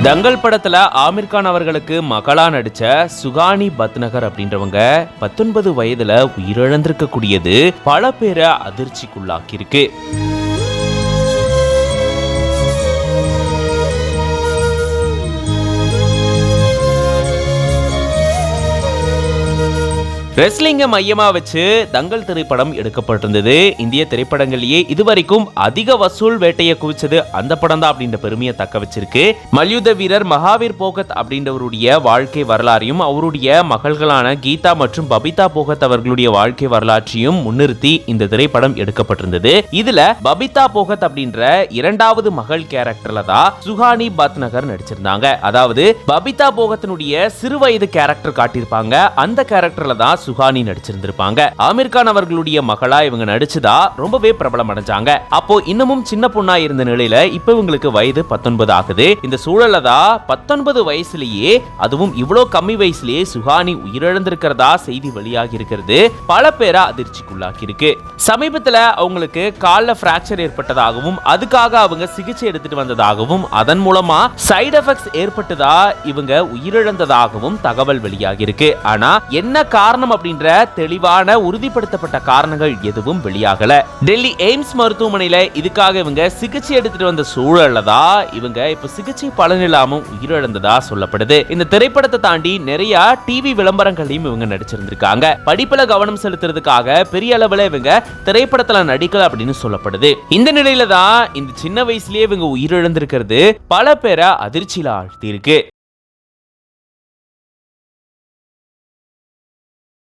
தங்கல் படத்துல ஆமீர் கான் அவர்களுக்கு மகளா நடிச்ச சுகானி பத்நகர் அப்படின்றவங்க 19 வயதுல உயிரிழந்திருக்க கூடியது பல பேரை அதிர்ச்சிக்குள்ளாக்கி இருக்கு. ரெஸ்லிங்க மையமா வச்சு தங்கல் திரைப்படம் எடுக்கப்பட்டிருந்தது. இந்திய திரைப்படங்களிலேயே இதுவரைக்கும் அதிக வசூல் வேட்டையை குவிச்சது அந்த படம் தான் அப்படின்ற பெருமையை தக்க வச்சிருக்கு. மல்யுத்த வீரர் மகாவீர் போகத் அப்படின்றவருடைய வாழ்க்கை வரலாறையும் அவருடைய மகள்களான கீதா மற்றும் பபிதா போகத் அவர்களுடைய வாழ்க்கை வரலாற்றையும் முன்னிறுத்தி இந்த திரைப்படம் எடுக்கப்பட்டிருந்தது. இதுல பபிதா போகத் அப்படின்ற இரண்டாவது மகள் கேரக்டர்ல தான் சுகானி பத்நகர் நடிச்சிருந்தாங்க. அதாவது பபிதா போகத்தினுடைய சிறு வயது கேரக்டர் காட்டியிருப்பாங்க. அந்த கேரக்டர்ல தான் சுகானி நடிச்சிருந்திருப்பாங்க. ஆமீர் கான் அவர்களுடைய மகளா இவங்க நடிச்சதா ரொம்பவே பிரபலம் அடைஞ்சாங்க. அப்போ இன்னமும் சின்ன பொண்ணா இருந்த நிலையில இப்ப இவங்களுக்கு வயது 19 ஆகுது. இந்த சூழல்ல தான் 19 வயசுலயே, அதுவும் இவ்வளவு கம்மி வயசுலயே சுகானி உயிரிழந்திருக்கிறதா செய்தி வெளியாகி இருக்கிறது பல பேரை அதிர்ச்சிக்குள்ளாக்கி இருக்கு. சமீபத்துல அவங்களுக்கு கால்ல பிராக்சர் ஏற்பட்டதாகவும் அதுக்காக அவங்க சிகிச்சை எடுத்துட்டு வந்ததாகவும் அதன் மூலமா சைடு எஃபெக்ட்ஸ் ஏற்பட்டதா இவங்க உயிரிழந்ததாகவும் தகவல் வெளியாகி இருக்கு. ஆனா என்ன காரணம் அப்படின்ற தெளிவான உறுதிப்படுத்தப்பட்ட காரணங்கள் எதுவும் வெளியாகல. டெல்லி எய்ம்ஸ் மருத்துவமனையில இதுக்காக இவங்க சிகிச்சை எடுத்துட்டு வந்த சூழல்ல தான் இவங்க இப்ப சிகிச்சை பலனில்லாம உயிரிழந்ததா சொல்லப்படுது. இந்த திரைப்படத்தை தாண்டி நிறைய டிவி விளம்பரங்களையும் இவங்க நடிச்சிருந்திருக்காங்க. படிப்புல கவனம் செலுத்துறதுக்காக பெரிய அளவுல இவங்க திரைப்படத்துல நடிக்கல அப்படின்னு சொல்லப்படுது. இந்த நிலையில தான் இந்த சின்ன வயசுலயே இவங்க உயிரிழந்திருக்கிறது பல பேரை அதிர்ச்சியில ஆழ்த்தி இருக்கு.